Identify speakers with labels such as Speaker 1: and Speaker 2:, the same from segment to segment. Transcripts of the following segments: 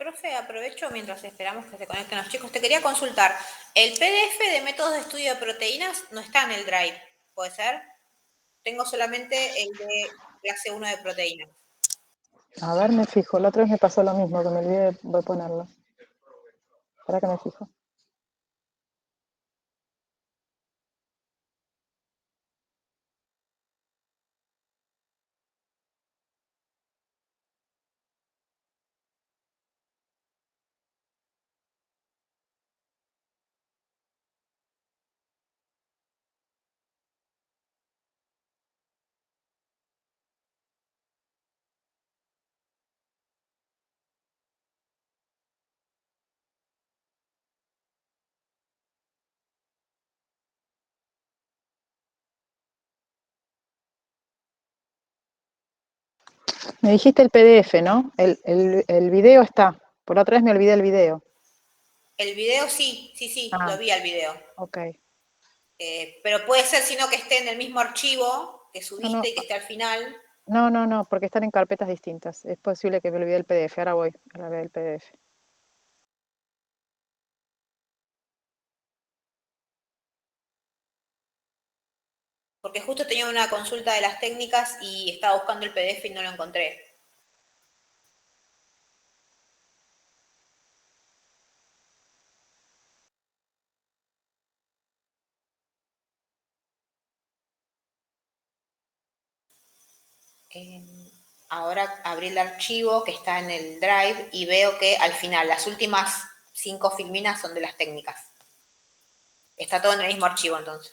Speaker 1: Profe, aprovecho mientras esperamos que se conecten los chicos. Te quería consultar. El PDF de métodos de estudio de proteínas no está en el Drive, ¿puede ser? Tengo solamente el de clase 1 de proteínas.
Speaker 2: A ver, me fijo. La otra vez me pasó lo mismo, que me olvidé de ponerlo. Espera que me fijo. Me dijiste el PDF, ¿no? El video está. Por la otra vez me olvidé el video.
Speaker 1: El video sí, lo vi al video.
Speaker 2: Ok.
Speaker 1: Pero puede ser, sino que esté en el mismo archivo que
Speaker 2: No, no,
Speaker 1: subiste y que esté al final.
Speaker 2: no, porque están en carpetas distintas. Es posible que me olvide el PDF. Ahora voy a ver el PDF.
Speaker 1: Porque justo tenía una consulta de las técnicas y estaba buscando el PDF y no lo encontré. Ahora abrí el archivo que está en el Drive y veo que al final las últimas 5 filminas son de las técnicas. Está todo en el mismo archivo entonces.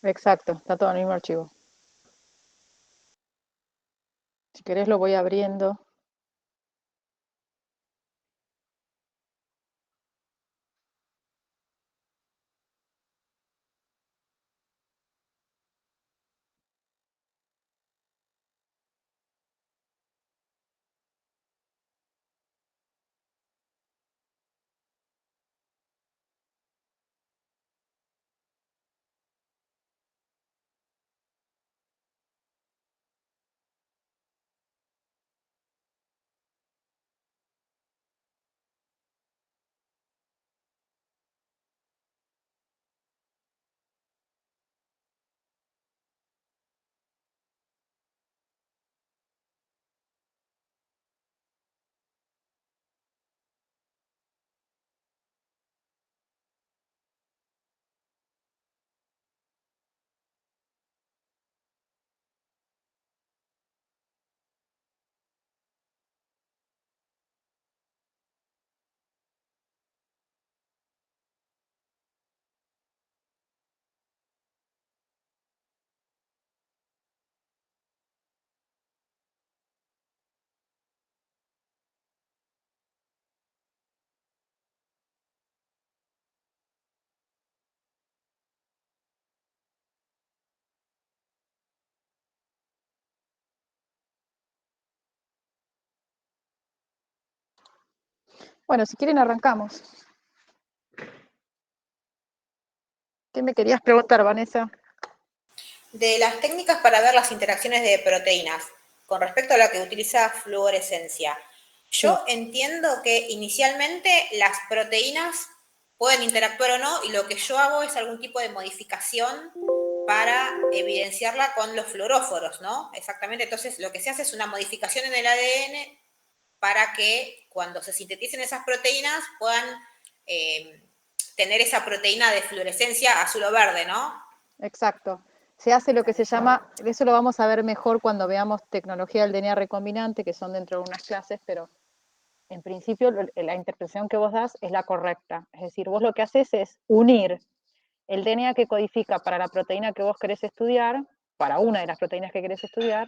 Speaker 2: Exacto, está todo en el mismo archivo. Si querés lo voy abriendo. Bueno, si quieren arrancamos. ¿Qué me querías preguntar, Vanessa?
Speaker 1: De las técnicas para ver las interacciones de proteínas, con respecto a lo que utiliza fluorescencia,
Speaker 2: Sí.
Speaker 1: yo entiendo que inicialmente las proteínas pueden interactuar o no, y lo que yo hago es algún tipo de modificación para evidenciarla con los fluoróforos, ¿no? Exactamente, entonces lo que se hace es una modificación en el ADN para que cuando se sinteticen esas proteínas puedan tener esa proteína de fluorescencia azul o verde, ¿no?
Speaker 2: Exacto. Se hace lo que se llama, eso lo vamos a ver mejor cuando veamos tecnología del DNA recombinante, que son dentro de unas clases, pero en principio la interpretación que vos das es la correcta. Es decir, vos lo que haces es unir el DNA que codifica para la proteína que vos querés estudiar, para una de las proteínas que querés estudiar,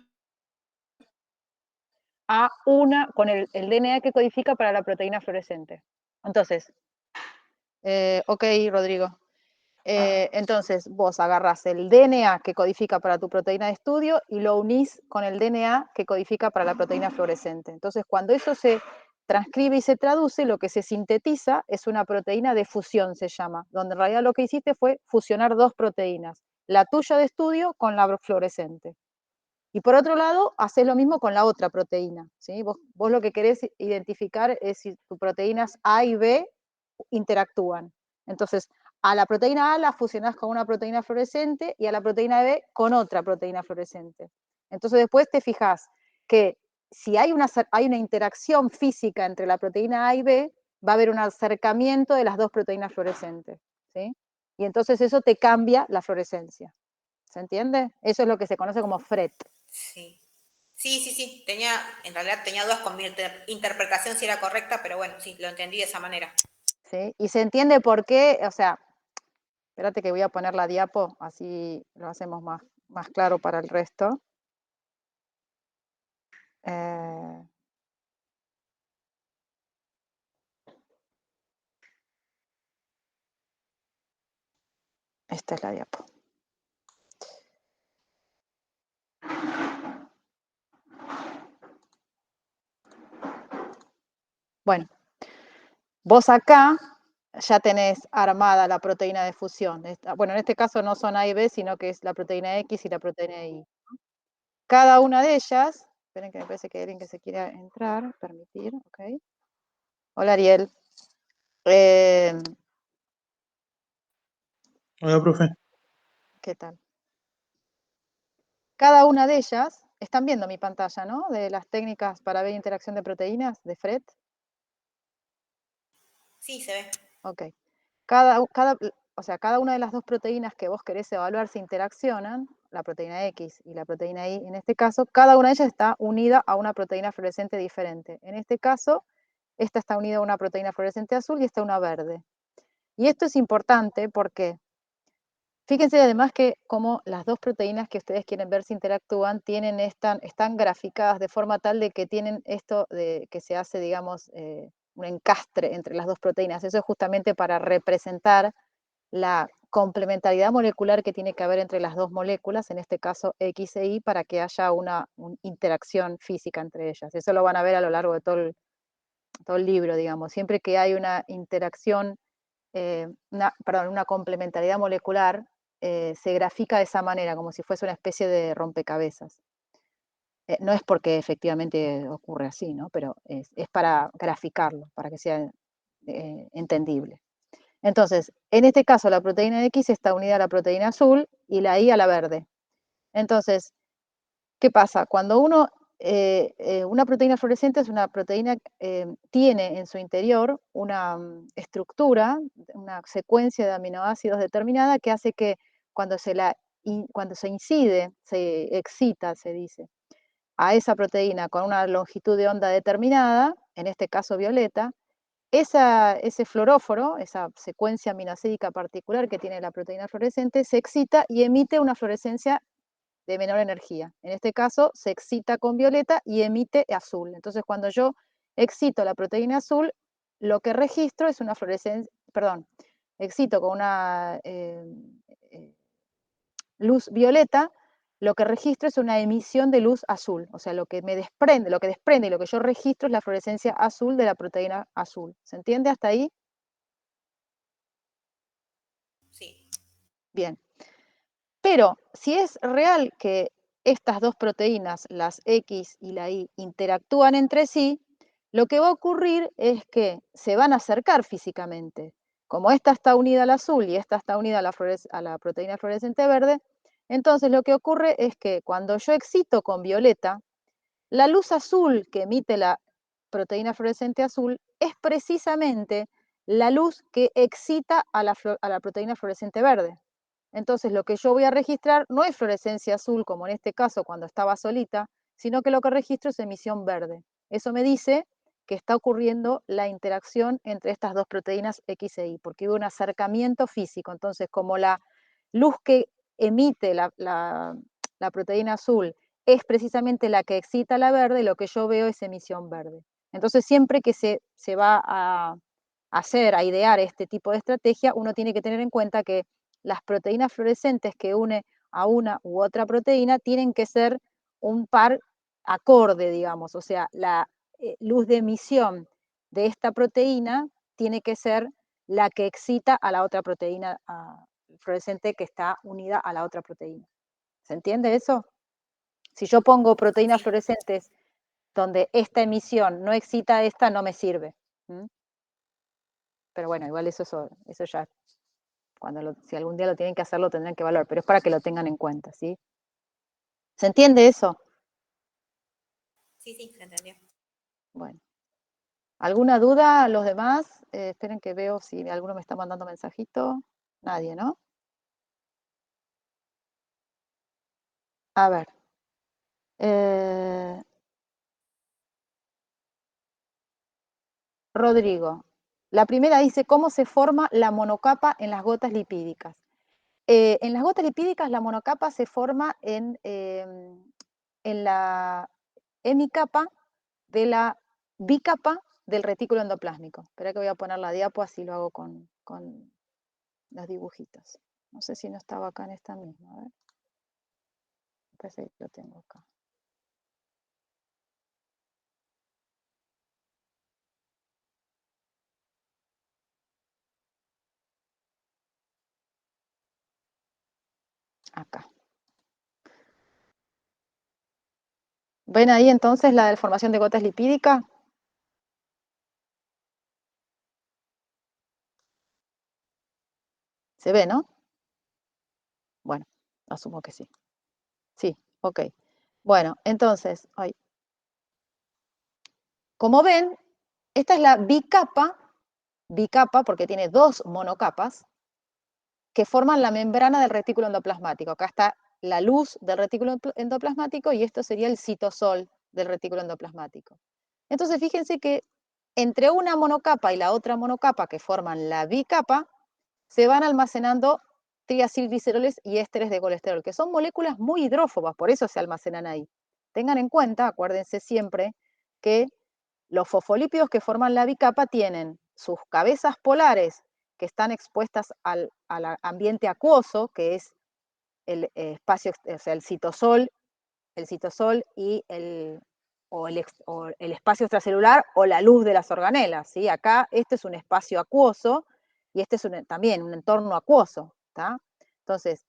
Speaker 2: a una con el DNA que codifica para la proteína fluorescente. Entonces, ok, Rodrigo. Entonces, vos agarrás el DNA que codifica para tu proteína de estudio y lo unís con el DNA que codifica para la proteína fluorescente. Entonces, cuando eso se transcribe y se traduce, lo que se sintetiza es una proteína de fusión, se llama, donde en realidad lo que hiciste fue fusionar dos proteínas, la tuya de estudio con la fluorescente. Y por otro lado, haces lo mismo con la otra proteína, ¿sí? Vos lo que querés identificar es si tus proteínas A y B interactúan. Entonces, a la proteína A la fusionás con una proteína fluorescente y a la proteína B con otra proteína fluorescente. Entonces, después te fijas que si hay una interacción física entre la proteína A y B, va a haber un acercamiento de las dos proteínas fluorescentes, ¿sí? Y entonces eso te cambia la fluorescencia. ¿Se entiende? Eso es lo que se conoce como FRET.
Speaker 1: Sí. Sí, sí, sí. En realidad tenía dudas con mi interpretación si era correcta, pero bueno, sí, lo entendí de esa manera.
Speaker 2: ¿Sí? Y se entiende por qué, o sea, espérate que voy a poner la diapo, así lo hacemos más claro para el resto. Eh, esta es la diapo. Bueno, vos acá ya tenés armada la proteína de fusión. Bueno, en este caso no son A y B, sino que es la proteína X y la proteína Y. Cada una de ellas, esperen que me parece que hay alguien que se quiera entrar, permitir, ok. Hola Ariel.
Speaker 3: Hola, profe.
Speaker 2: ¿Qué tal? Cada una de ellas, están viendo mi pantalla, ¿no? De las técnicas para ver interacción de proteínas de FRET.
Speaker 1: Sí, se ve.
Speaker 2: Ok. O sea, cada una de las dos proteínas que vos querés evaluar si interaccionan, la proteína X y la proteína Y, en este caso, cada una de ellas está unida a una proteína fluorescente diferente. En este caso, esta está unida a una proteína fluorescente azul y esta a una verde. Y esto es importante porque fíjense además que como las dos proteínas que ustedes quieren ver si interactúan están graficadas de forma tal de que tienen esto de que se hace, digamos, un encastre entre las dos proteínas. Eso es justamente para representar la complementariedad molecular que tiene que haber entre las dos moléculas, en este caso X e Y, para que haya una interacción física entre ellas. Eso lo van a ver a lo largo de todo el libro, digamos. Siempre que hay una interacción, una complementariedad molecular, se grafica de esa manera, como si fuese una especie de rompecabezas. No es porque efectivamente ocurre así, ¿no? Pero es para graficarlo, para que sea entendible. Entonces, en este caso, la proteína X está unida a la proteína azul y la Y a la verde. Entonces, ¿qué pasa? Cuando una proteína fluorescente es una proteína que tiene en su interior una estructura, una secuencia de aminoácidos determinada que hace que cuando cuando se incide, se excita, se dice, a esa proteína con una longitud de onda determinada, en este caso violeta, ese fluoróforo, esa secuencia aminoácidica particular que tiene la proteína fluorescente, se excita y emite una fluorescencia de menor energía. En este caso, se excita con violeta y emite azul. Entonces, cuando yo excito la proteína azul, lo que registro es una fluorescencia, perdón, excito con una eh, luz violeta, lo que registro es una emisión de luz azul. O sea, lo que desprende y lo que yo registro es la fluorescencia azul de la proteína azul. ¿Se entiende hasta ahí?
Speaker 1: Sí.
Speaker 2: Bien. Pero si es real que estas dos proteínas, las X y la Y, interactúan entre sí, lo que va a ocurrir es que se van a acercar físicamente. Como esta está unida al azul y esta está unida a la proteína fluorescente verde, entonces lo que ocurre es que cuando yo excito con violeta, la luz azul que emite la proteína fluorescente azul es precisamente la luz que excita a la proteína fluorescente verde. Entonces, lo que yo voy a registrar no es fluorescencia azul, como en este caso cuando estaba solita, sino que lo que registro es emisión verde. Eso me dice que está ocurriendo la interacción entre estas dos proteínas X e Y, porque hubo un acercamiento físico. Entonces, como la luz que emite la proteína azul es precisamente la que excita la verde, lo que yo veo es emisión verde. Entonces, siempre que se va a hacer, a idear este tipo de estrategia, uno tiene que tener en cuenta que las proteínas fluorescentes que une a una u otra proteína tienen que ser un par acorde, digamos, o sea, la luz de emisión de esta proteína tiene que ser la que excita a la otra proteína fluorescente que está unida a la otra proteína. ¿Se entiende eso? Si yo pongo proteínas
Speaker 1: Sí.
Speaker 2: fluorescentes donde esta emisión no excita esta, no me sirve. Pero bueno, igual eso ya, si algún día lo tienen que hacer, lo tendrán que evaluar, pero es para que lo tengan en cuenta, ¿sí? ¿Se entiende eso?
Speaker 1: Sí, sí, se entendió.
Speaker 2: Bueno. ¿Alguna duda los demás? Esperen que veo si alguno me está mandando mensajito. Nadie, ¿no? A ver. Rodrigo. La primera dice, ¿cómo se forma la monocapa en las gotas lipídicas? En las gotas lipídicas la monocapa se forma en la hemicapa de la bicapa del retículo endoplásmico. Espera que voy a poner la diapo, así lo hago con los dibujitos. No sé si no estaba acá en esta misma. A ver. Parece que lo tengo acá. Acá. ¿Ven ahí entonces la deformación de gotas lipídica? ¿Se ve, no? Bueno, asumo que sí. Sí, ok. Bueno, entonces, como ven, esta es la bicapa porque tiene dos monocapas que forman la membrana del retículo endoplasmático. Acá está la luz del retículo endoplasmático y esto sería el citosol del retículo endoplasmático. Entonces, fíjense que entre una monocapa y la otra monocapa que forman la bicapa, se van almacenando triacilgliceroles y ésteres de colesterol, que son moléculas muy hidrófobas, por eso se almacenan ahí. Tengan en cuenta, acuérdense siempre, que los fosfolípidos que forman la bicapa tienen sus cabezas polares que están expuestas al ambiente acuoso, que es el espacio, o sea, el citosol y o el espacio extracelular o la luz de las organelas. ¿Sí? Acá este es un espacio acuoso y este es también un entorno acuoso. ¿tá? Entonces,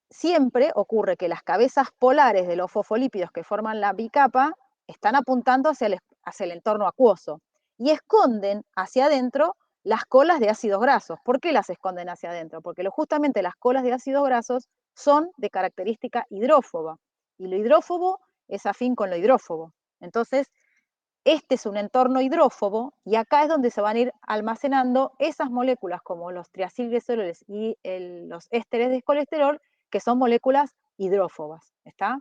Speaker 2: siempre ocurre que las cabezas polares de los fosfolípidos que forman la bicapa están apuntando hacia el entorno acuoso y esconden hacia adentro las colas de ácidos grasos. ¿Por qué las esconden hacia adentro? Porque justamente las colas de ácidos grasos son de característica hidrófoba y lo hidrófobo es afín con lo hidrófobo. Entonces, este es un entorno hidrófobo y acá es donde se van a ir almacenando esas moléculas como los triacilgliceroles y los ésteres de colesterol, que son moléculas hidrófobas. ¿Está?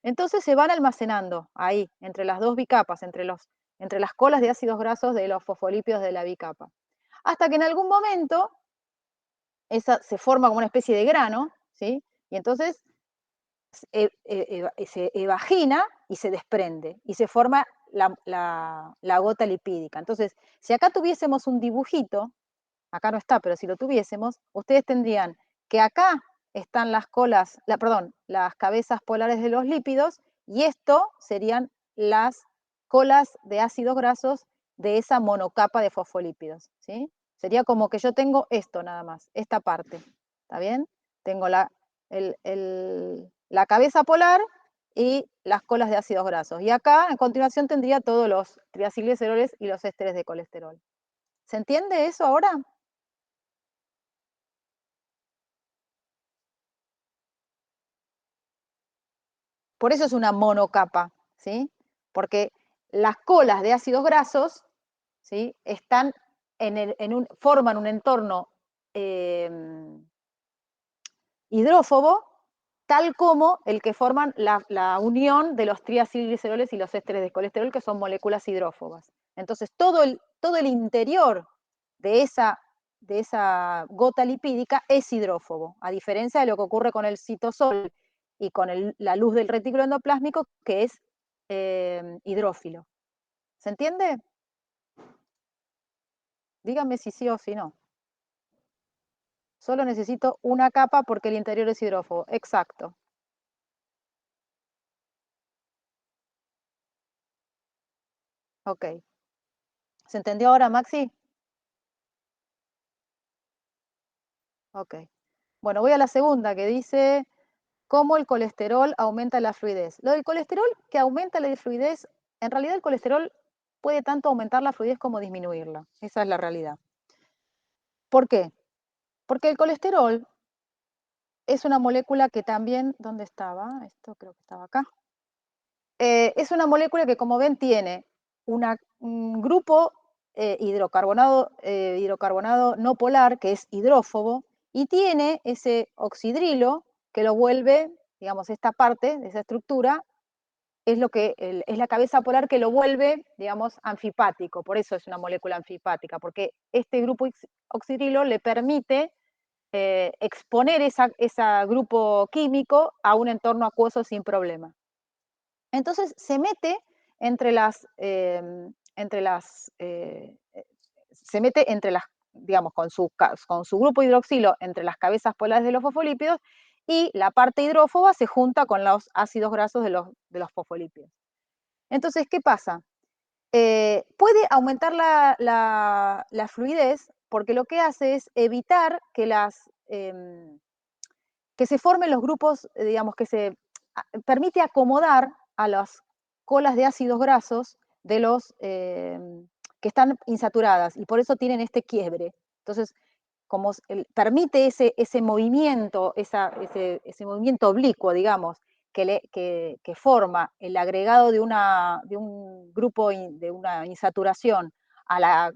Speaker 2: Entonces se van almacenando ahí, entre las dos bicapas, entre las colas de ácidos grasos de los fosfolípidos de la bicapa. Hasta que en algún momento esa se forma como una especie de grano, ¿sí? Y entonces se evagina y se desprende y se forma la gota lipídica. Entonces, si acá tuviésemos un dibujito, acá no está, pero si lo tuviésemos, ustedes tendrían que acá están las colas, perdón, las cabezas polares de los lípidos y esto serían las colas de ácidos grasos de esa monocapa de fosfolípidos, ¿sí? Sería como que yo tengo esto nada más, esta parte, ¿está bien? Tengo la cabeza polar y las colas de ácidos grasos. Y acá, a continuación, tendría todos los triacilgliceroles y los ésteres de colesterol. ¿Se entiende eso ahora? Por eso es una monocapa, ¿sí? Porque las colas de ácidos grasos, ¿sí? Están forman un entorno eh, hidrófobo, tal como el que forman la unión de los triacilgliceroles y los ésteres de colesterol, que son moléculas hidrófobas. Entonces, todo el interior de esa gota lipídica es hidrófobo, a diferencia de lo que ocurre con el citosol y con la luz del retículo endoplásmico, que es hidrófilo. ¿Se entiende? Díganme si sí o si no. Solo necesito una capa porque el interior es hidrófobo. Exacto. Ok. ¿Se entendió ahora, Maxi? Ok. Bueno, voy a la segunda que dice, cómo el colesterol aumenta la fluidez. Lo del colesterol que aumenta la fluidez, en realidad el colesterol puede tanto aumentar la fluidez como disminuirla. Esa es la realidad. ¿Por qué? Porque el colesterol es una molécula que también, ¿dónde estaba? Esto creo que estaba acá. Es una molécula que, como ven, tiene un grupo hidrocarbonado no polar, que es hidrófobo, y tiene ese oxidrilo que lo vuelve, digamos, esta parte de esa estructura, es la cabeza polar que lo vuelve, digamos, anfipático. Por eso es una molécula anfipática, porque este grupo oxidrilo le permite exponer ese grupo químico a un entorno acuoso sin problema. Entonces se mete se mete digamos, con su grupo hidroxilo entre las cabezas polares de los fosfolípidos, y la parte hidrófoba se junta con los ácidos grasos de los fosfolípidos. Entonces, ¿qué pasa? Puede aumentar la fluidez, porque lo que hace es evitar que se formen los grupos, digamos, permite acomodar a las colas de ácidos grasos de los que están insaturadas, y por eso tienen este quiebre. Entonces, como permite ese movimiento, ese movimiento oblicuo, digamos, que forma el agregado de un grupo, de una insaturación a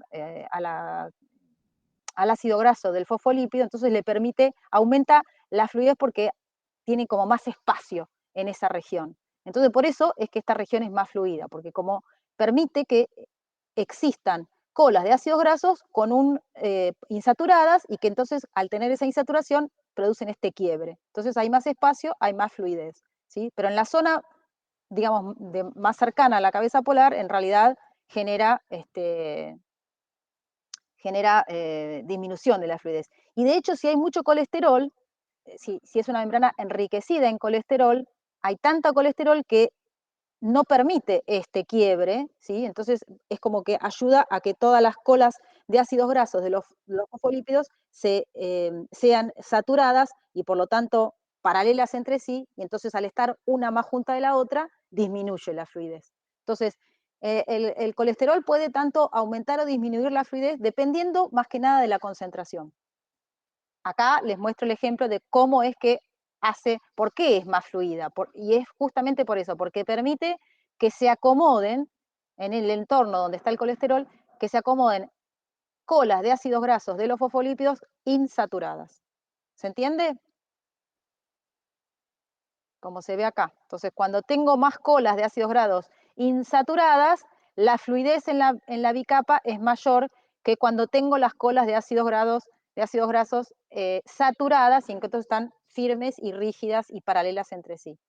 Speaker 2: al ácido graso del fosfolípido, entonces le permite, aumenta la fluidez porque tiene como más espacio en esa región. Entonces, por eso es que esta región es más fluida, porque como permite que existan colas de ácidos grasos insaturadas, y que entonces, al tener esa insaturación, producen este quiebre. Entonces hay más espacio, hay más fluidez, ¿sí? Pero en la zona, digamos, más cercana a la cabeza polar, en realidad genera disminución de la fluidez. Y de hecho, si hay mucho colesterol, si es una membrana enriquecida en colesterol, hay tanta colesterol que no permite este quiebre, ¿sí? Entonces es como que ayuda a que todas las colas de ácidos grasos de los fosfolípidos sean saturadas y por lo tanto paralelas entre sí, y entonces al estar una más junta de la otra, disminuye la fluidez. Entonces, el colesterol puede tanto aumentar o disminuir la fluidez dependiendo más que nada de la concentración. Acá les muestro el ejemplo de cómo es que por qué es más fluida, y es justamente por eso, porque permite que se acomoden en el entorno donde está el colesterol, que se acomoden colas de ácidos grasos de los fosfolípidos insaturadas. ¿Se entiende? Como se ve acá. Entonces, cuando tengo más colas de ácidos grasos insaturadas, la fluidez en la bicapa es mayor que cuando tengo las colas de ácidos grasos saturadas, y que entonces están firmes y rígidas y paralelas entre sí.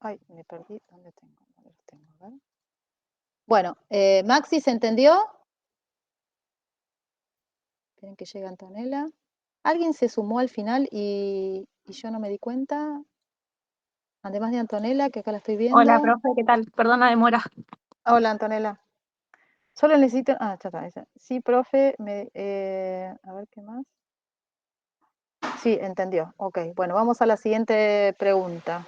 Speaker 2: Ay, me perdí. ¿Dónde tengo? ¿Dónde los tengo? A ver. Bueno, Maxi, ¿se entendió? Esperen que llegue Antonella. ¿Alguien se sumó al final y yo no me di cuenta? Además de Antonella, que acá la estoy
Speaker 3: Hola,
Speaker 2: viendo.
Speaker 3: profe, ¿qué tal? Perdona la demora.
Speaker 2: Hola, Antonella. Solo necesito. Ah, ya está. Sí, profe. A ver qué más. Sí, entendió. Ok, bueno, vamos a la siguiente pregunta.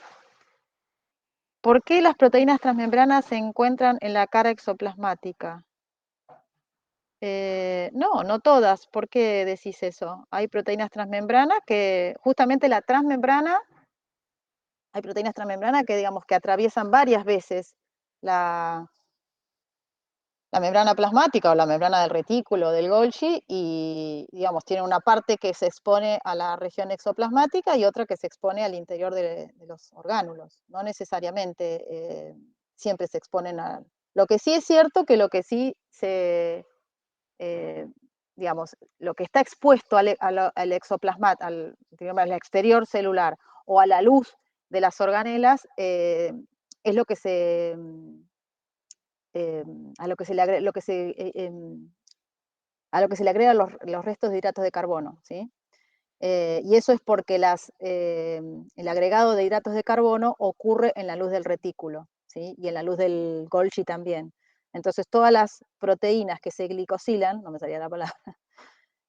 Speaker 2: ¿Por qué las proteínas transmembranas se encuentran en la cara exoplasmática? No todas. ¿Por qué decís eso? Hay proteínas transmembranas que, justamente hay proteínas transmembranas que, digamos, que atraviesan varias veces la membrana plasmática o la membrana del retículo del Golgi, y, digamos, tiene una parte que se expone a la región exoplasmática y otra que se expone al interior de los orgánulos. No necesariamente siempre se exponen a... Lo que sí es cierto que digamos, lo que está expuesto al exoplasma, digamos, al exterior celular o a la luz de las organelas, es lo que se... a lo que se le agrega, a lo que se le agregan los restos de hidratos de carbono, ¿sí? Y eso es porque el agregado de hidratos de carbono ocurre en la luz del retículo, ¿sí? Y en la luz del Golgi también. Entonces, todas las proteínas que se glicosilan, no me salía la palabra,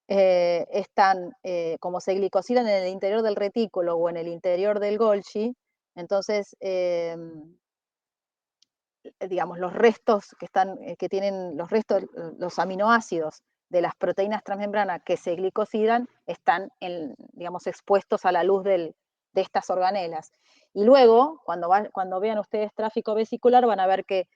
Speaker 2: están, como se glicosilan en el interior del retículo o en el interior del Golgi, entonces, digamos, los restos que están, que tienen los restos, los aminoácidos de las proteínas transmembranas que se glicosidan están, digamos, expuestos a la luz de estas organelas. Y luego, cuando vean ustedes tráfico vesicular, van a ver que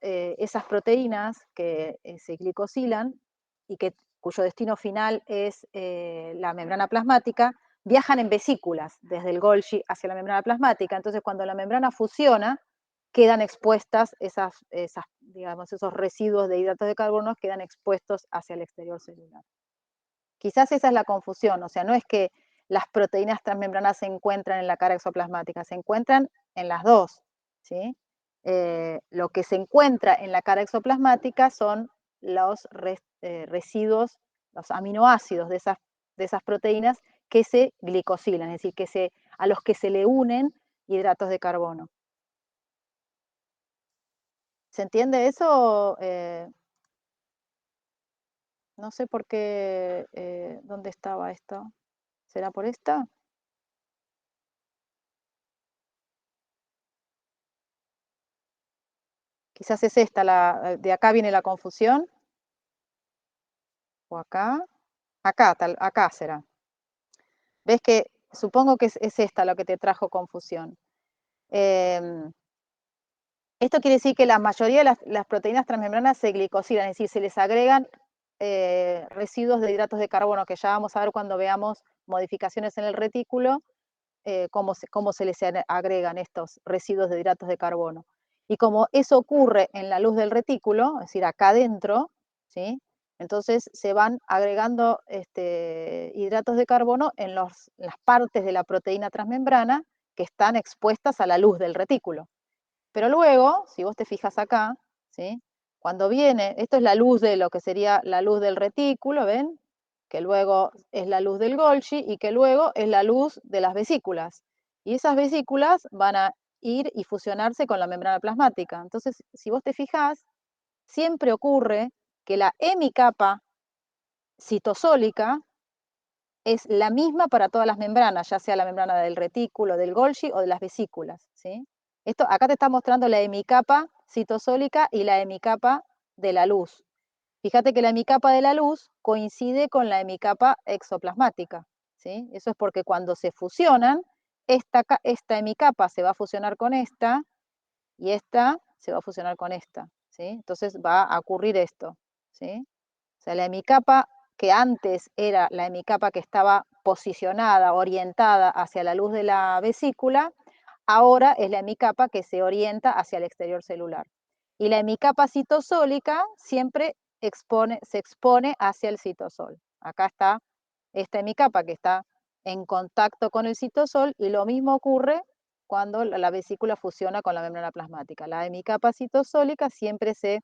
Speaker 2: esas proteínas que se glicosilan y cuyo destino final es la membrana plasmática, viajan en vesículas desde el Golgi hacia la membrana plasmática. Entonces, cuando la membrana fusiona, quedan expuestas digamos, esos residuos de hidratos de carbono quedan expuestos hacia el exterior celular. Quizás esa es la confusión, o sea, no es que las proteínas transmembranas se encuentran en la cara exoplasmática, se encuentran en las dos, ¿sí? Lo que se encuentra en la cara exoplasmática son los residuos, los aminoácidos de esas proteínas que se glicosilan, es decir, a los que se le unen hidratos de carbono. ¿Se entiende eso? No sé por qué, ¿dónde estaba esto? ¿Será por esta? Quizás es esta, de acá viene la confusión. O acá. Acá será. ¿Ves que supongo que es esta lo que te trajo confusión? Esto quiere decir que la mayoría de las proteínas transmembranas se glicosilan, es decir, se les agregan residuos de hidratos de carbono, que ya vamos a ver cuando veamos modificaciones en el retículo, cómo se les agregan estos residuos de hidratos de carbono. Y como eso ocurre en la luz del retículo, es decir, acá adentro, ¿sí? Entonces se van agregando hidratos de carbono en las partes de la proteína transmembrana que están expuestas a la luz del retículo. Pero luego, si vos te fijas acá, ¿sí? Cuando viene, esto es la luz de lo que sería la luz del retículo, ¿ven? Que luego es la luz del Golgi y que luego es la luz de las vesículas. Y esas vesículas van a ir y fusionarse con la membrana plasmática. Entonces, si vos te fijás, siempre ocurre que la hemicapa citosólica es la misma para todas las membranas, ya sea la membrana del retículo, del Golgi o de las vesículas, ¿sí? Esto acá te está mostrando la hemicapa citosólica y la hemicapa de la luz. Fíjate que la hemicapa de la luz coincide con la hemicapa exoplasmática, ¿sí? Eso es porque cuando se fusionan, esta hemicapa se va a fusionar con esta y esta se va a fusionar con esta, ¿sí? Entonces va a ocurrir esto, ¿sí? O sea, la hemicapa que antes era la hemicapa que estaba posicionada, orientada hacia la luz de la vesícula, ahora es la hemicapa que se orienta hacia el exterior celular. Y la hemicapa citosólica siempre se expone hacia el citosol. Acá está esta hemicapa que está en contacto con el citosol y lo mismo ocurre cuando la vesícula fusiona con la membrana plasmática. La hemicapa citosólica siempre se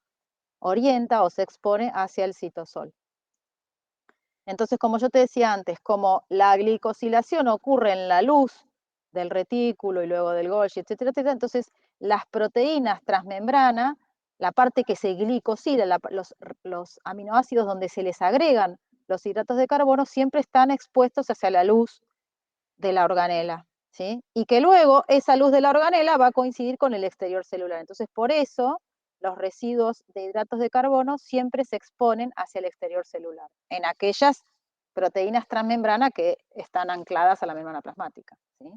Speaker 2: orienta o se expone hacia el citosol. Entonces, como yo te decía antes, como la glicosilación ocurre en la luz del retículo y luego del Golgi, etcétera, etcétera, entonces las proteínas transmembrana, la parte que se glicosila, los aminoácidos donde se les agregan los hidratos de carbono, siempre están expuestos hacia la luz de la organela, ¿sí? Y que luego esa luz de la organela va a coincidir con el exterior celular. Entonces, por eso los residuos de hidratos de carbono siempre se exponen hacia el exterior celular, en aquellas proteínas transmembrana que están ancladas a la membrana plasmática, ¿sí?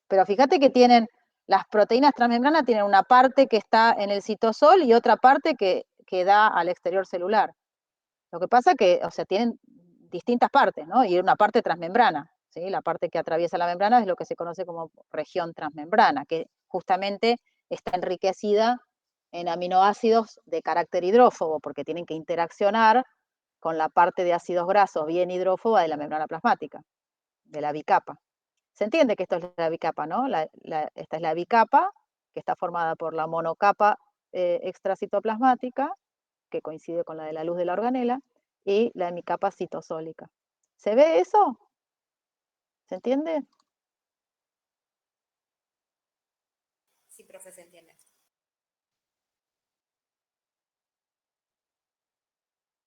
Speaker 2: Pero fíjate que las proteínas transmembrana tienen una parte que está en el citosol y otra parte que da al exterior celular. Lo que pasa que, o sea, tienen distintas partes, ¿no? Y una parte transmembrana, ¿sí? La parte que atraviesa la membrana es lo que se conoce como región transmembrana, que justamente está enriquecida en aminoácidos de carácter hidrófobo, porque tienen que interaccionar con la parte de ácidos grasos bien hidrófoba de la membrana plasmática, de la bicapa. Se entiende que esto es la bicapa, ¿no? Esta es la bicapa, que está formada por la monocapa extracitoplasmática, que coincide con la de la luz de la organela, y la hemicapa citosólica. ¿Se ve eso? ¿Se entiende?
Speaker 1: Sí, profe, se entiende.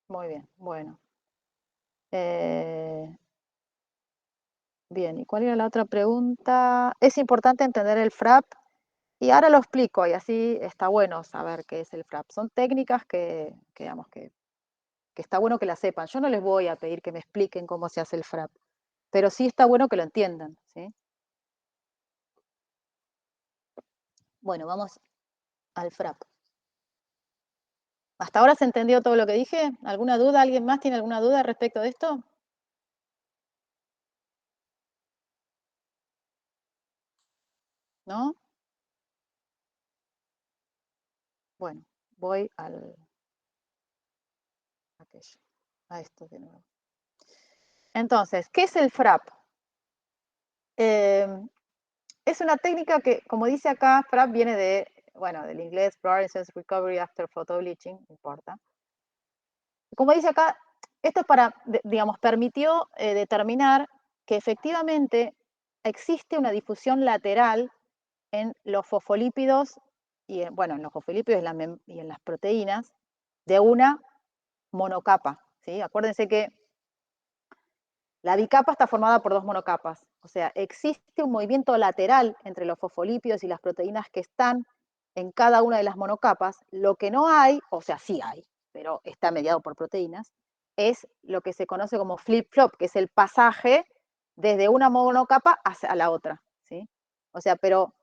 Speaker 2: Muy bien, bueno. Bien, ¿y cuál era la otra pregunta? Es importante entender el FRAP y ahora lo explico y así está bueno saber qué es el FRAP. Son técnicas digamos, que está bueno que las sepan. Yo no les voy a pedir que me expliquen cómo se hace el FRAP, pero sí está bueno que lo entiendan, ¿sí? Bueno, vamos al FRAP. ¿Hasta ahora se entendió todo lo que dije? ¿Alguna duda? ¿Alguien más tiene alguna duda respecto de esto? ¿No? Bueno, voy a esto de nuevo. Entonces, ¿qué es el FRAP? Eh, es una técnica que, como dice acá, FRAP viene del inglés Fluorescence Recovery After Photobleaching, no importa. Como dice acá, esto es para, digamos, permitió determinar que efectivamente existe una difusión lateral en los fosfolípidos en los fosfolípidos y en las proteínas de una monocapa, ¿sí? Acuérdense que la bicapa está formada por dos monocapas, o sea, existe un movimiento lateral entre los fosfolípidos y las proteínas que están en cada una de las monocapas. Lo que no hay, o sea, sí hay, pero está mediado por proteínas, es lo que se conoce como flip-flop, que es el pasaje desde una monocapa hacia la otra, ¿sí? O sea, pero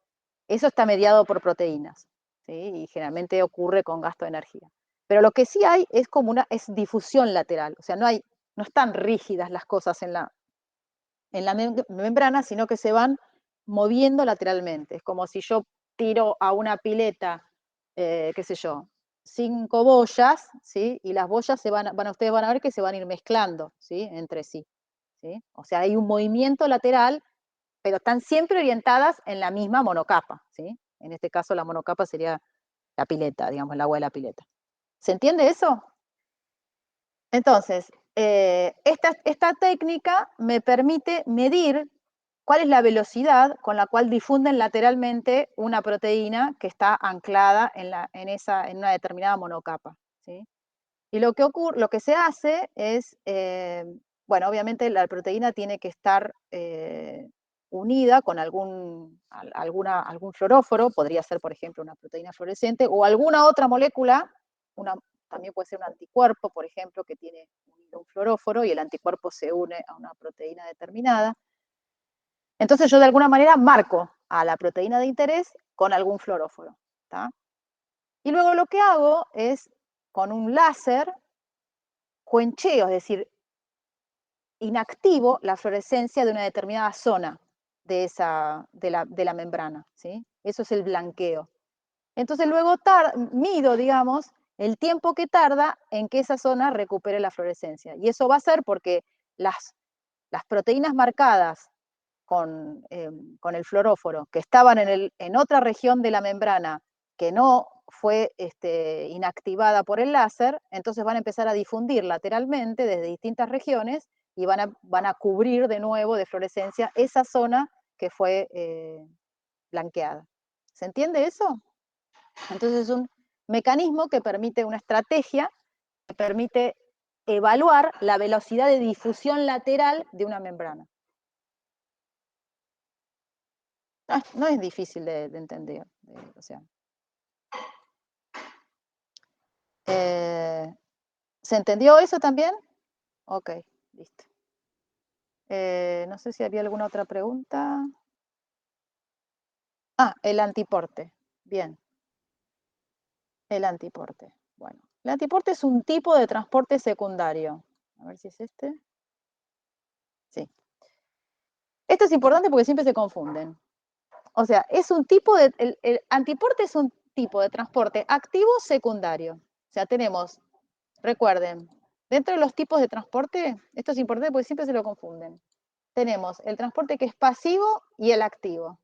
Speaker 2: eso está mediado por proteínas, ¿sí? Y generalmente ocurre con gasto de energía. Pero lo que sí hay es es difusión lateral, o sea, no están rígidas las cosas en la membrana, sino que se van moviendo lateralmente. Es como si yo tiro a una pileta, qué sé yo, 5 boyas, ¿sí? Y las boyas ustedes van a ver que se van a ir mezclando, ¿sí? Entre sí, ¿sí? O sea, hay un movimiento lateral, pero están siempre orientadas en la misma monocapa, ¿sí? En este caso la monocapa sería la pileta, digamos, el agua de la pileta. ¿Se entiende eso? Entonces, esta técnica me permite medir cuál es la velocidad con la cual difunden lateralmente una proteína que está anclada en una determinada monocapa, ¿sí? Y lo que se hace es, obviamente la proteína tiene que estar unida con algún fluoróforo, podría ser, por ejemplo, una proteína fluorescente o alguna otra molécula, también puede ser un anticuerpo, por ejemplo, que tiene unido un fluoróforo y el anticuerpo se une a una proteína determinada. Entonces yo de alguna manera marco a la proteína de interés con algún fluoróforo, ¿tá? Y luego lo que hago es, con un láser, cuencheo, es decir, inactivo la fluorescencia de una determinada zona de la membrana, ¿sí? Eso es el blanqueo. Entonces luego mido, digamos, el tiempo que tarda en que esa zona recupere la fluorescencia. Y eso va a ser porque las proteínas marcadas con el fluoróforo, que estaban en otra región de la membrana que no fue inactivada por el láser, entonces van a empezar a difundir lateralmente desde distintas regiones y van a cubrir de nuevo de fluorescencia esa zona que fue blanqueada. ¿Se entiende eso? Entonces es un mecanismo que permite una estrategia que permite evaluar la velocidad de difusión lateral de una membrana. No es difícil de entender. O sea, ¿se entendió eso también? Ok, listo. No sé si había alguna otra pregunta. Ah, el antiporte. Bien, el antiporte. Bueno, el antiporte es un tipo de transporte secundario. A ver si es este. Sí. Esto es importante porque siempre se confunden. O sea, el antiporte es un tipo de transporte activo secundario. O sea, recuerden, dentro de los tipos de transporte, esto es importante porque siempre se lo confunden. Tenemos el transporte que es pasivo y el activo.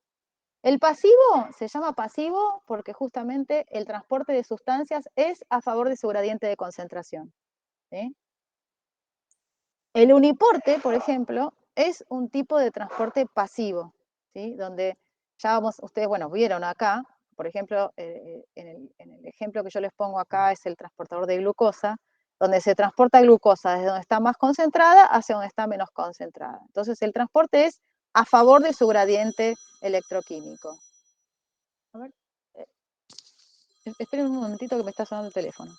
Speaker 2: El pasivo se llama pasivo porque justamente el transporte de sustancias es a favor de su gradiente de concentración, ¿sí? El uniporte, por ejemplo, es un tipo de transporte pasivo, ¿sí? Donde ya ustedes, bueno, vieron acá, por ejemplo, en el ejemplo que yo les pongo acá es el transportador de glucosa, donde se transporta glucosa desde donde está más concentrada hacia donde está menos concentrada. Entonces, el transporte es a favor de su gradiente electroquímico. A ver, esperen un momentito que me está sonando el teléfono.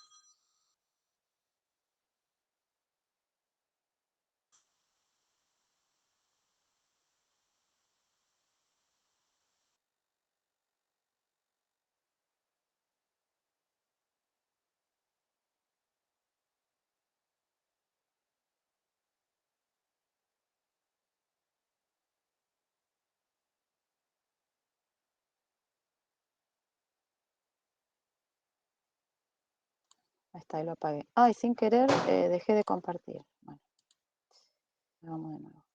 Speaker 2: Ahí está, y lo apagué. Ay, sin querer dejé de compartir. Bueno, vamos de nuevo.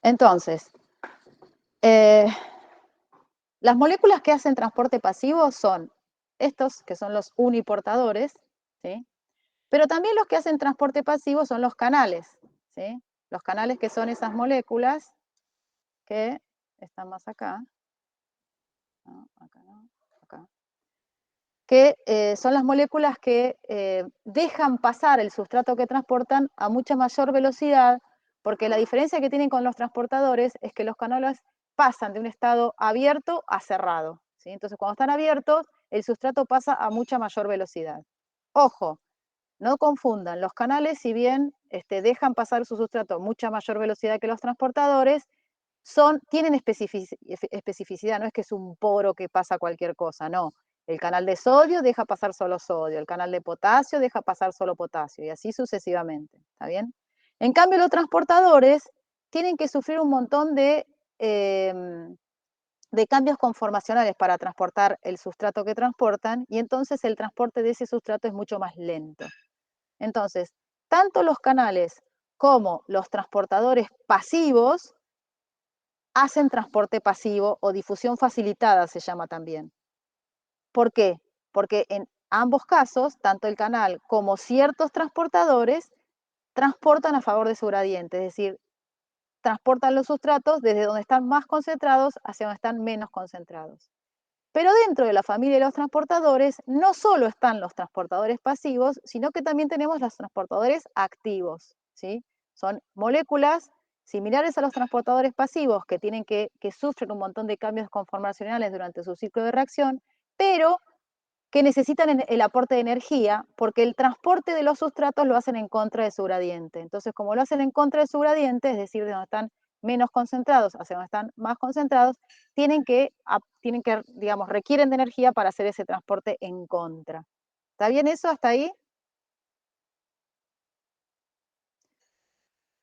Speaker 2: Entonces, las moléculas que hacen transporte pasivo son estos, que son los uniportadores, ¿sí? Pero también los que hacen transporte pasivo son los canales, ¿sí? Los canales que son esas moléculas que están más acá, no, acá no, acá, que son las moléculas que dejan pasar el sustrato que transportan a mucha mayor velocidad, porque la diferencia que tienen con los transportadores es que los canales pasan de un estado abierto a cerrado, ¿sí? Entonces, cuando están abiertos, el sustrato pasa a mucha mayor velocidad. Ojo, no confundan, los canales, si bien dejan pasar su sustrato a mucha mayor velocidad que los transportadores, tienen especificidad, no es que es un poro que pasa cualquier cosa, no. El canal de sodio deja pasar solo sodio, el canal de potasio deja pasar solo potasio, y así sucesivamente, ¿está bien? En cambio, los transportadores tienen que sufrir un montón de cambios conformacionales para transportar el sustrato que transportan, y entonces el transporte de ese sustrato es mucho más lento. Entonces, tanto los canales como los transportadores pasivos hacen transporte pasivo o difusión facilitada se llama también. ¿Por qué? Porque en ambos casos, tanto el canal como ciertos transportadores transportan a favor de su gradiente, es decir, transportan los sustratos desde donde están más concentrados hacia donde están menos concentrados. Pero dentro de la familia de los transportadores no solo están los transportadores pasivos, sino que también tenemos los transportadores activos, ¿sí? Son moléculas similares a los transportadores pasivos que sufren un montón de cambios conformacionales durante su ciclo de reacción, pero que necesitan el aporte de energía porque el transporte de los sustratos lo hacen en contra de su gradiente. Entonces, como lo hacen en contra de su gradiente, es decir, de donde están menos concentrados hacia donde están más concentrados, digamos, requieren de energía para hacer ese transporte en contra. ¿Está bien eso hasta ahí?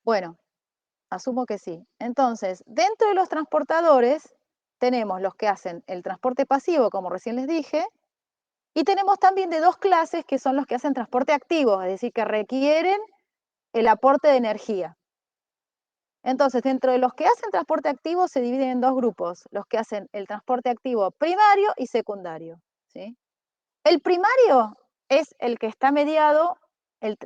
Speaker 2: Bueno, asumo que sí. Entonces, dentro de los transportadores tenemos los que hacen el transporte pasivo, como recién les dije, y tenemos también de dos clases que son los que hacen transporte activo, es decir, que requieren el aporte de energía. Entonces, dentro de los que hacen transporte activo se dividen en dos grupos, los que hacen el transporte activo primario y secundario, ¿sí? El primario es el que está mediado,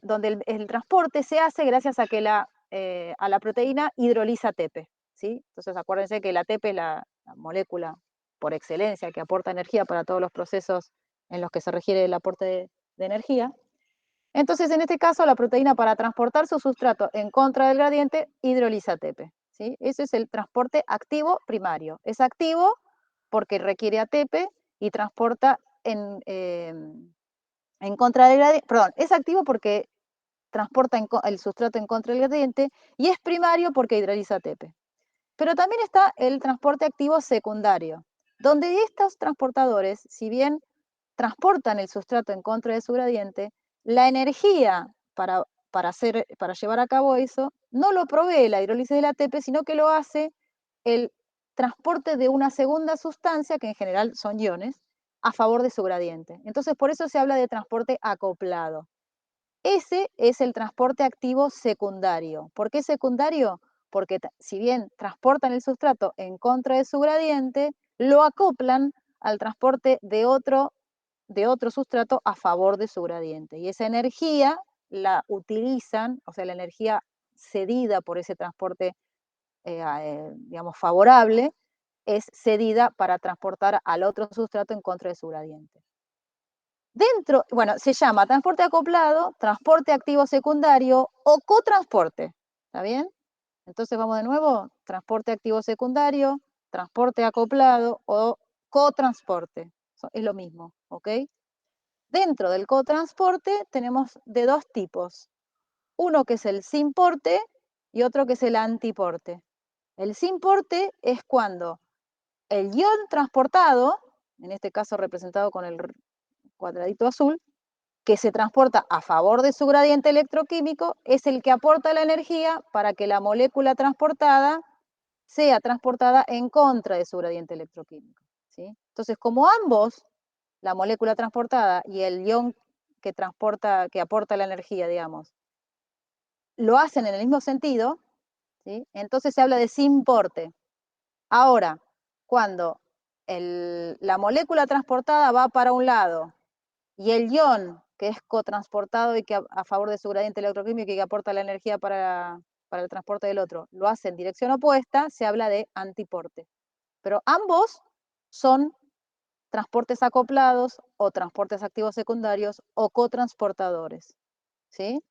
Speaker 2: donde el transporte se hace gracias a que a la proteína hidroliza ATP, ¿sí? Entonces, acuérdense que la ATP es la molécula por excelencia que aporta energía para todos los procesos en los que se requiere el aporte de energía. Entonces, en este caso, la proteína para transportar su sustrato en contra del gradiente hidroliza ATP, ¿sí? Ese es el transporte activo primario. Es activo porque requiere ATP y transporta en contra del gradiente, perdón, es activo porque transporta el sustrato en contra del gradiente y es primario porque hidroliza ATP. Pero también está el transporte activo secundario, donde estos transportadores, si bien transportan el sustrato en contra de su gradiente, la energía para llevar a cabo eso no lo provee la hidrólisis del ATP, sino que lo hace el transporte de una segunda sustancia, que en general son iones, a favor de su gradiente. Entonces, por eso se habla de transporte acoplado. Ese es el transporte activo secundario. ¿Por qué secundario? Porque si bien transportan el sustrato en contra de su gradiente, lo acoplan al transporte de otro sustrato a favor de su gradiente. Y esa energía la utilizan, o sea, la energía cedida por ese transporte, digamos, favorable, es cedida para transportar al otro sustrato en contra de su gradiente. Dentro, bueno, se llama transporte acoplado, transporte activo secundario o cotransporte, ¿está bien? Entonces vamos de nuevo, transporte activo secundario, transporte acoplado o cotransporte, es lo mismo, ¿ok? Dentro del cotransporte tenemos de dos tipos, uno que es el sin porte y otro que es el antiporte. El sin porte es cuando el ion transportado, en este caso representado con el cuadradito azul, que se transporta a favor de su gradiente electroquímico, es el que aporta la energía para que la molécula transportada sea transportada en contra de su gradiente electroquímico, ¿sí? Entonces, como ambos, la molécula transportada y el ion que transporta, que aporta la energía, digamos, lo hacen en el mismo sentido, ¿sí? Entonces se habla de sin porte. Ahora, cuando la molécula transportada va para un lado y el ion, que es cotransportado y que a favor de su gradiente electroquímico y que aporta la energía para el transporte del otro, lo hace en dirección opuesta, se habla de antiporte. Pero ambos son transportes acoplados o transportes activos secundarios o cotransportadores. ¿Sí?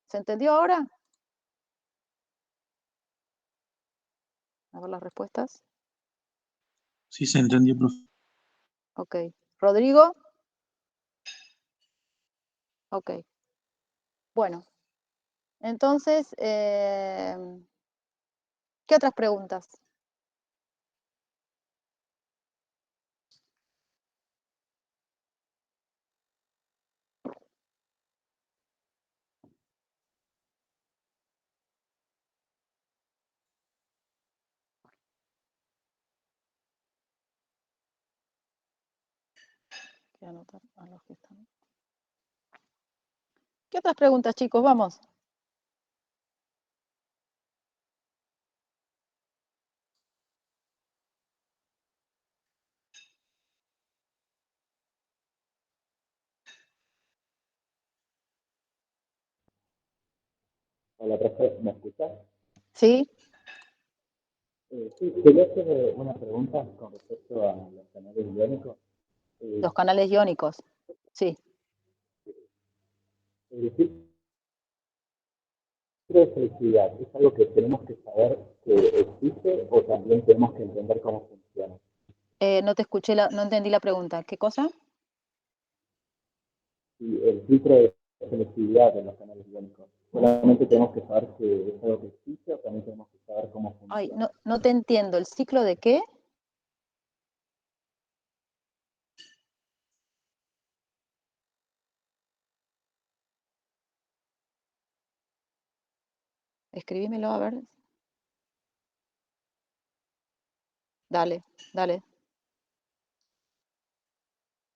Speaker 2: ¿Se entendió ahora? A ver las respuestas.
Speaker 3: Sí, se entendió, profe.
Speaker 2: Ok. ¿Rodrigo? Ok. Bueno, entonces, ¿qué otras preguntas? Voy a anotar a los que están. ¿Qué otras preguntas, chicos? Vamos.
Speaker 4: Hola, profe, ¿me escuchas?
Speaker 2: ¿Sí?
Speaker 4: Sí, quería hacer una pregunta con respecto a los canales iónicos.
Speaker 2: Los canales iónicos. Sí.
Speaker 4: El filtro de selectividad, ¿es algo que tenemos que saber que existe o también tenemos que entender cómo funciona?
Speaker 2: No te escuché, no entendí la pregunta. ¿Qué cosa?
Speaker 4: Y el filtro de selectividad de los canales iónicos, ¿solamente tenemos que saber que es algo que existe o también tenemos que saber cómo
Speaker 2: Ay,
Speaker 4: funciona?
Speaker 2: no te entiendo. ¿El ciclo de qué? Escribímelo, a ver. Dale, dale.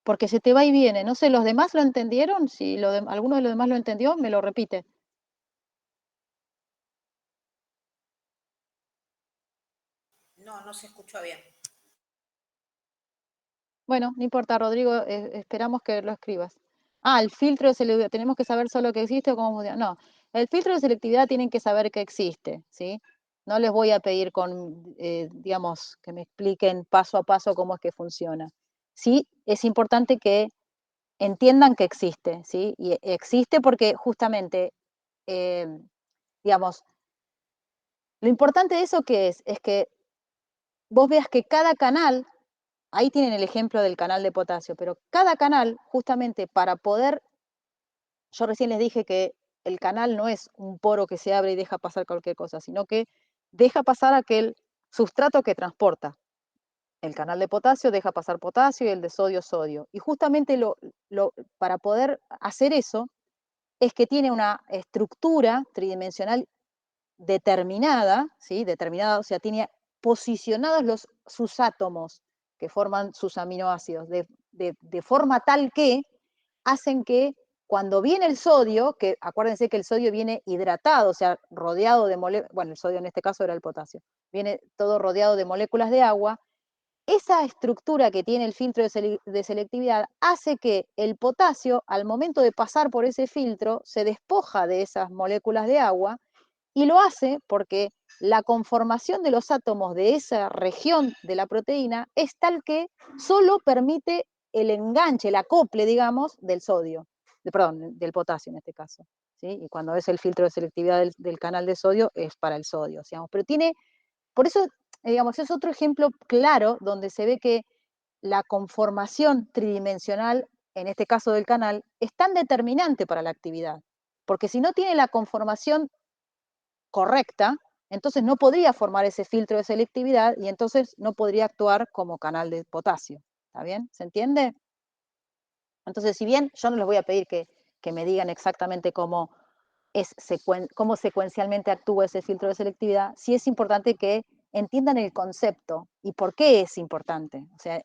Speaker 2: Porque se te va y viene. No sé, ¿los demás lo entendieron? Si alguno de los demás lo entendió, me lo repite.
Speaker 1: No, no se escuchó bien.
Speaker 2: Bueno, no importa, Rodrigo, esperamos que lo escribas. Ah, el filtro de selectividad, tenemos que saber solo que existe o cómo funciona. No, el filtro de selectividad tienen que saber que existe, ¿sí? No les voy a pedir digamos, que me expliquen paso a paso cómo es que funciona. Sí, es importante que entiendan que existe, ¿sí? Y existe porque justamente, eh, digamos, lo importante de eso que es que vos veas que cada canal, ahí tienen el ejemplo del canal de potasio, pero cada canal, justamente para poder, yo recién les dije que el canal no es un poro que se abre y deja pasar cualquier cosa, sino que deja pasar aquel sustrato que transporta. El canal de potasio deja pasar potasio y el de sodio, sodio. Y justamente para poder hacer eso es que tiene una estructura tridimensional determinada, ¿sí? Determinada, o sea, tiene posicionados sus átomos que forman sus aminoácidos de forma tal que hacen que cuando viene el sodio, que acuérdense que el sodio viene hidratado, o sea, rodeado de moléculas, bueno, el sodio en este caso era el potasio, viene todo rodeado de moléculas de agua, esa estructura que tiene el filtro de selectividad hace que el potasio, al momento de pasar por ese filtro, se despoja de esas moléculas de agua, y lo hace porque la conformación de los átomos de esa región de la proteína es tal que solo permite el enganche, el acople, digamos, del sodio, perdón, del potasio en este caso. ¿Sí? Y cuando es el filtro de selectividad del canal de sodio, es para el sodio, digamos. Pero tiene, por eso, digamos, es otro ejemplo claro donde se ve que la conformación tridimensional, en este caso del canal, es tan determinante para la actividad. Porque si no tiene la conformación correcta, entonces no podría formar ese filtro de selectividad y entonces no podría actuar como canal de potasio. ¿Está bien? ¿Se entiende? Entonces, si bien yo no les voy a pedir que me digan exactamente cómo secuencialmente actúa ese filtro de selectividad, sí es importante que entiendan el concepto y por qué es importante. O sea,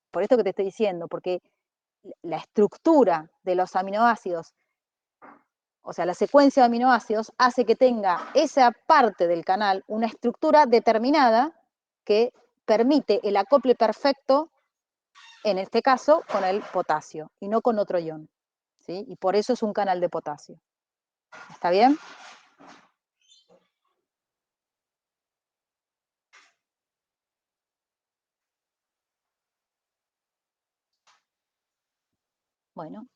Speaker 2: por esto que te estoy diciendo, porque la estructura de los aminoácidos, o sea, la secuencia de aminoácidos hace que tenga esa parte del canal una estructura determinada que permite el acople perfecto, en este caso, con el potasio y no con otro ion. ¿Sí? Y por eso es un canal de potasio. ¿Está bien? Bueno,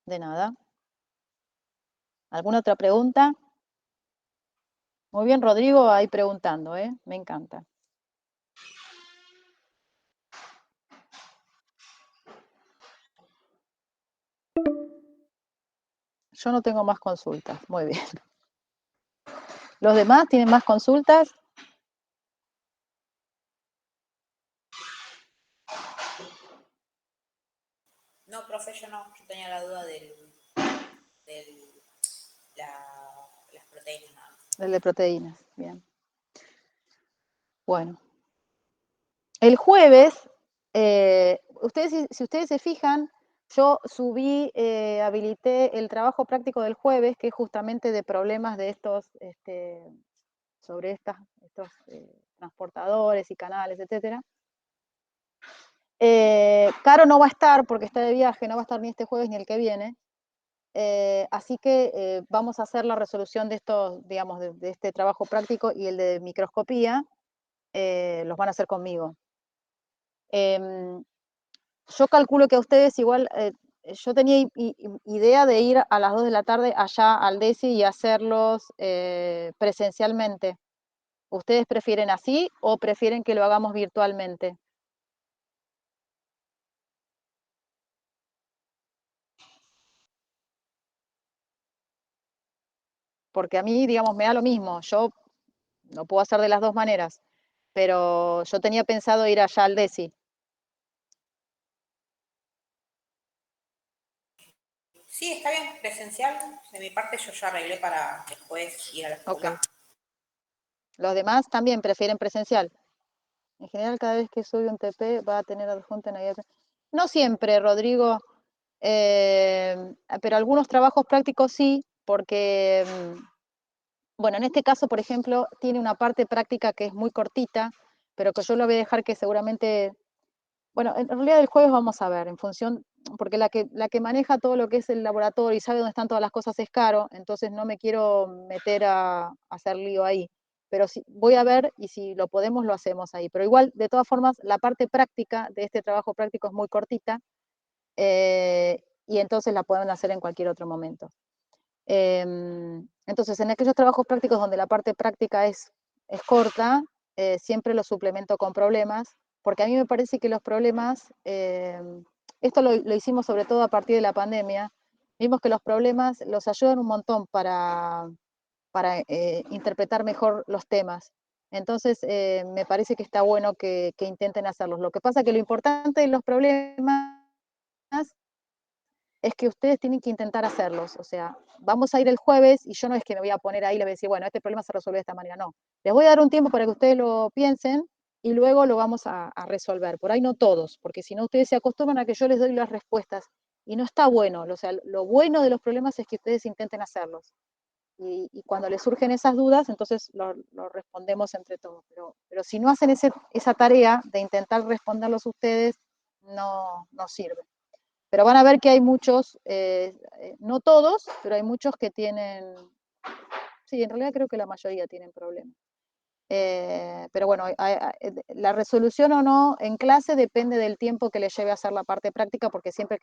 Speaker 2: de nada. ¿Alguna otra pregunta? Muy bien, Rodrigo, ahí preguntando, ¿eh? Me encanta. Yo no tengo más consultas. Muy bien. ¿Los demás tienen más consultas?
Speaker 1: No, profe, yo no. Yo tenía la duda las proteínas nada más.
Speaker 2: El de proteínas, bien. Bueno. El jueves, si ustedes se fijan, yo subí, habilité el trabajo práctico del jueves, que es justamente de problemas de estos, sobre estos transportadores y canales, etcétera. Caro no va a estar porque está de viaje, no va a estar ni este jueves ni el que viene. Así que vamos a hacer la resolución de estos, digamos, de este trabajo práctico, y el de microscopía los van a hacer conmigo. Yo calculo que a ustedes igual, yo tenía idea de ir a las 2 de la tarde allá al DESI y hacerlos presencialmente. ¿Ustedes prefieren así o prefieren que lo hagamos virtualmente? Porque a mí, digamos, me da lo mismo. Yo lo puedo hacer de las dos maneras, pero yo tenía pensado ir allá al DESI.
Speaker 1: Sí, está bien, presencial. De mi parte yo ya arreglé para después ir a la facultad.
Speaker 2: Ok. Los demás también prefieren presencial. En general, cada vez que sube un TP va a tener adjunto en AIAP. No siempre, Rodrigo, pero algunos trabajos prácticos sí, porque, bueno, en este caso, por ejemplo, tiene una parte práctica que es muy cortita, pero que yo lo voy a dejar que seguramente, bueno, en realidad el jueves vamos a ver, en función, porque la que maneja todo lo que es el laboratorio y sabe dónde están todas las cosas es Caro, entonces no me quiero meter a hacer lío ahí. Pero sí, voy a ver, y si lo podemos, lo hacemos ahí. Pero igual, de todas formas, la parte práctica de este trabajo práctico es muy cortita, y entonces la pueden hacer en cualquier otro momento. Entonces, en aquellos trabajos prácticos donde la parte práctica es corta, siempre lo suplemento con problemas, porque a mí me parece que los problemas, esto lo hicimos sobre todo a partir de la pandemia, vimos que los problemas los ayudan un montón para interpretar mejor los temas. Entonces, me parece que está bueno que intenten hacerlos. Lo que pasa es que lo importante de los problemas es que ustedes tienen que intentar hacerlos. O sea, vamos a ir el jueves y yo no es que me voy a poner ahí y les voy a decir, bueno, este problema se resuelve de esta manera. No, les voy a dar un tiempo para que ustedes lo piensen y luego lo vamos a resolver. Por ahí no todos, porque si no ustedes se acostumbran a que yo les doy las respuestas y no está bueno. O sea, lo bueno de los problemas es que ustedes intenten hacerlos. y cuando les surgen esas dudas, entonces lo respondemos entre todos. Pero si no hacen esa tarea de intentar responderlos ustedes, no sirve. Pero van a ver que hay muchos, no todos, pero hay muchos que tienen, sí, en realidad creo que la mayoría tienen problemas. Pero bueno, la resolución o no en clase depende del tiempo que le lleve a hacer la parte práctica, porque siempre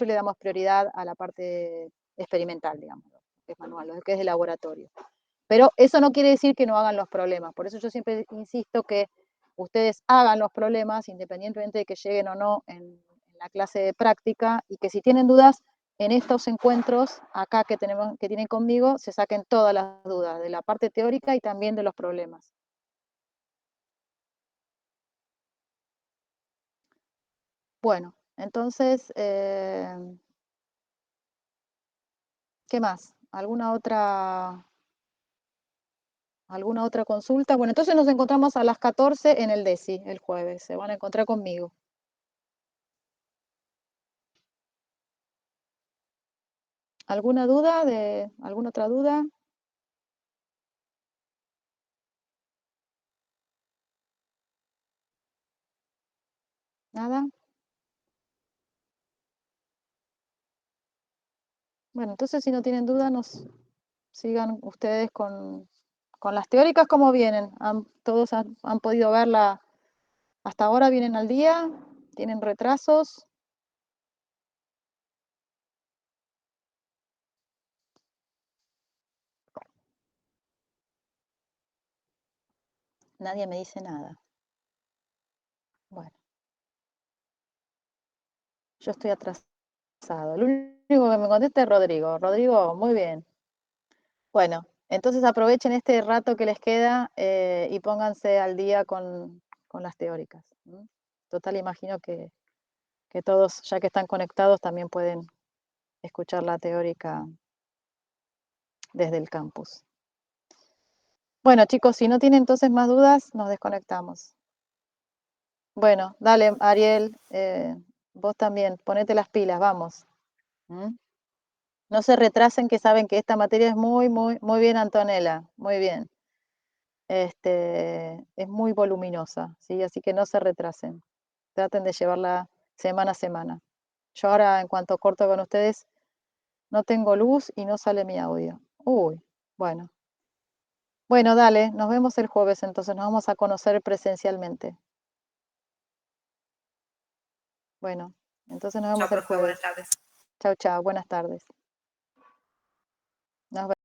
Speaker 2: le damos prioridad a la parte experimental, digamos, que es manual, lo que es de laboratorio. Pero eso no quiere decir que no hagan los problemas. Por eso yo siempre insisto que ustedes hagan los problemas, independientemente de que lleguen o no en la clase de práctica, y que si tienen dudas, en estos encuentros acá que tienen conmigo, se saquen todas las dudas, de la parte teórica y también de los problemas. Bueno, entonces, ¿qué más? ¿Alguna otra consulta? Bueno, entonces nos encontramos a las 14 en el DESI, el jueves. Se van a encontrar conmigo. ¿Alguna duda? ¿Alguna otra duda? ¿Nada? Bueno, entonces si no tienen duda, sigan ustedes con las teóricas como vienen. Todos han podido verla hasta ahora, vienen al día, tienen retrasos. Nadie me dice nada. Bueno, yo estoy atrasado. El único que me contesta es Rodrigo. Rodrigo, muy bien. Bueno, entonces aprovechen este rato que les queda y pónganse al día con las teóricas. Total, imagino que todos, ya que están conectados, también pueden escuchar la teórica desde el campus. Bueno, chicos, si no tienen entonces más dudas, nos desconectamos. Bueno, dale, Ariel, vos también, ponete las pilas, vamos. No se retrasen, que saben que esta materia es muy, muy, muy bien, Antonella, muy bien. Es muy voluminosa, ¿sí? Así que no se retrasen. Traten de llevarla semana a semana. Yo ahora, en cuanto corto con ustedes, no tengo luz y no sale mi audio. Uy, bueno. Bueno, dale, nos vemos el jueves, entonces nos vamos a conocer presencialmente. Bueno, entonces nos
Speaker 1: Chao,
Speaker 2: vemos el
Speaker 1: profe,
Speaker 2: jueves.
Speaker 1: buenas tardes.
Speaker 2: Chau, chau, buenas tardes. Nos vemos.